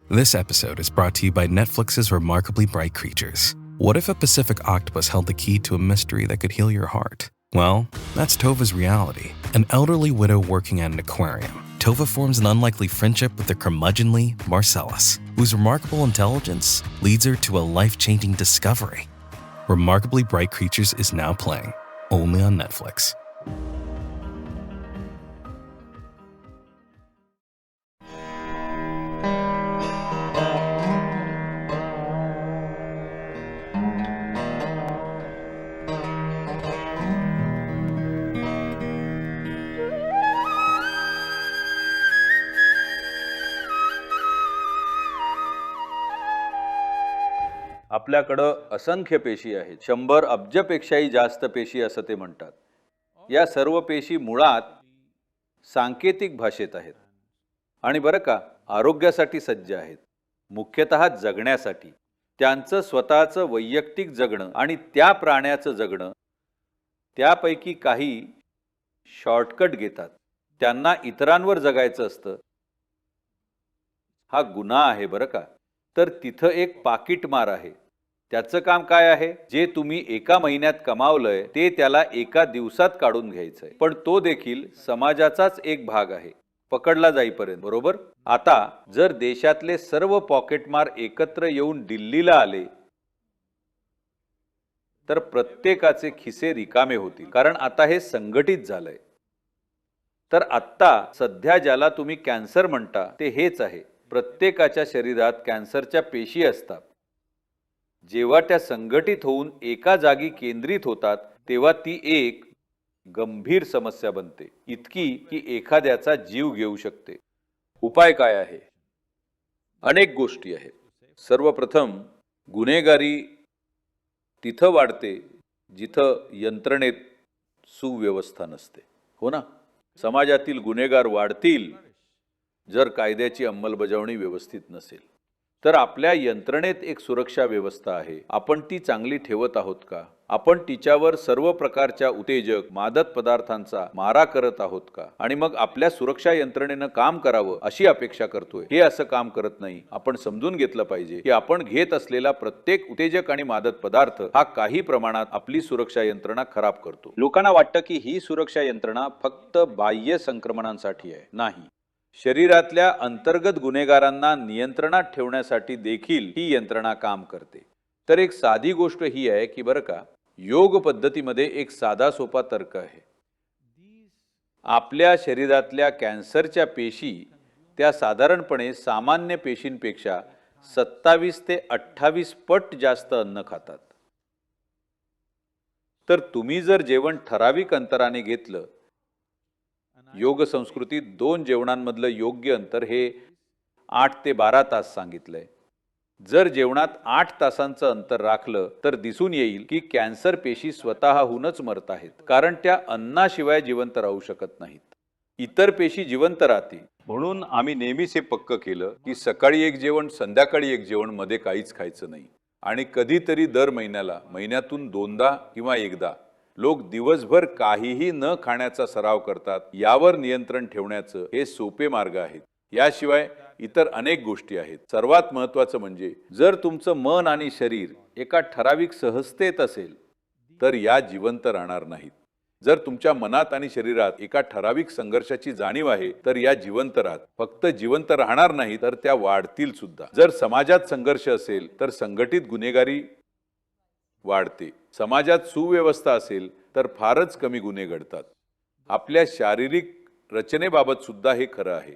This episode is brought to you by Netflix's Remarkably Bright Creatures. What if a Pacific octopus held the key to a mystery that could heal your heart? Well, that's Tova's reality. An elderly widow working at an aquarium, Tova forms an unlikely friendship with the curmudgeonly Marcellus, whose remarkable intelligence leads her to a life-changing discovery. Remarkably Bright Creatures is now playing, only on Netflix. आपल्याकडं असंख्य पेशी आहेत. 100 अब्जपेक्षाही जास्त पेशी असं ते म्हणतात. या सर्व पेशी मुळात सांकेतिक भाषेत आहेत आणि बरं का, आरोग्यासाठी सज्ज आहेत. मुख्यतः जगण्यासाठी. त्यांचं स्वतःचं वैयक्तिक जगणं आणि त्या प्राण्याचं जगणं, त्यापैकी काही शॉर्टकट घेतात. त्यांना इतरांवर जगायचं असतं. हा गुन्हा आहे बरं का. तर तिथं एक पाकीटमार आहे. त्याचं काम काय आहे? जे तुम्ही एका महिन्यात कमावलंय ते त्याला एका दिवसात काढून घ्यायचंय. पण तो देखील समाजाचाच एक भाग आहे, पकडला जाईपर्यंत. बरोबर? आता जर देशातले सर्व पॉकेटमार एकत्र येऊन दिल्लीला आले तर प्रत्येकाचे खिसे रिकामे होतील, कारण आता हे संघटित झालंय. तर आत्ता सध्या ज्याला तुम्ही कॅन्सर म्हणता ते हेच आहे. प्रत्येकाच्या शरीरात कॅन्सरच्या पेशी असतात. जेव्हा त्या संघटित होऊन एका जागी केंद्रित होतात तेव्हा ती एक गंभीर समस्या बनते, इतकी की एखाद्याचा जीव घेऊ शकते. उपाय काय आहे? अनेक गोष्टी आहेत. सर्वप्रथम, गुन्हेगारी तिथं वाढते जिथं यंत्रणेत सुव्यवस्था नसते. हो ना? समाजातील गुन्हेगार वाढतील जर कायद्याची अंमलबजावणी व्यवस्थित नसेल. तर आपल्या यंत्रणेत एक सुरक्षा व्यवस्था आहे. आपण ती चांगली ठेवत आहोत का? आपण तिच्यावर सर्व प्रकारच्या उत्तेजक, मादक पदार्थांचा मारा करत आहोत का? आणि मग आपल्या सुरक्षा यंत्रणेनं काम करावं अशी अपेक्षा करतोय. हे असं काम करत नाही. आपण समजून घेतलं पाहिजे की आपण घेत असलेला प्रत्येक उत्तेजक आणि मादक पदार्थ हा काही प्रमाणात आपली सुरक्षा यंत्रणा खराब करतो. लोकांना वाटतं की ही सुरक्षा यंत्रणा फक्त बाह्य संक्रमणांसाठी आहे. नाही, शरीरातल्या अंतर्गत गुन्हेगारांना नियंत्रणात ठेवण्यासाठी देखील ही यंत्रणा काम करते. तर एक साधी गोष्ट ही आहे की बरं का, योग पद्धतीमध्ये एक साधा सोपा तर्क आहे. आपल्या शरीरातल्या कॅन्सरच्या पेशी त्या साधारणपणे सामान्य पेशींपेक्षा 27 ते 28 पट जास्त अन्न खातात. तर तुम्ही जर जेवण ठराविक अंतराने घेतलं, योग संस्कृतीत 2 जेवणांमधलं योग्य अंतर हे 8 ते 12 तास सांगितलंय. जर जेवणात 8 तासांचं अंतर राखलं तर दिसून येईल की कॅन्सर पेशी स्वतःहूनच मरत आहेत, कारण त्या अन्नाशिवाय जिवंत राहू शकत नाहीत. इतर पेशी जिवंत राहतील. म्हणून आम्ही नेहमीच हे पक्क केलं की सकाळी एक जेवण, संध्याकाळी एक जेवण, मध्ये काहीच खायचं नाही. आणि कधीतरी दर महिन्याला, महिन्यातून 2दा किंवा 1दा लोक दिवसभर काहीही न खाण्याचा सराव करतात. यावर नियंत्रण ठेवण्याचं हे सोपे मार्ग आहेत. याशिवाय इतर अनेक गोष्टी आहेत. सर्वात महत्त्वाचं म्हणजे जर तुमचं मन आणि शरीर एका ठराविक सहजतेत असेल तर या जिवंत राहणार नाहीत. जर तुमच्या मनात आणि शरीरात एका ठराविक संघर्षाची जाणीव आहे तर या जिवंत राहत. फक्त जिवंत राहणार नाही तर त्या वाढतील सुद्धा. जर समाजात संघर्ष असेल तर संघटित गुन्हेगारी वाढते. समाजात सुव्यवस्था असेल तर फारच कमी गुन्हे घडतात. आपल्या शारीरिक रचनेबाबत सुद्धा हे खरं आहे.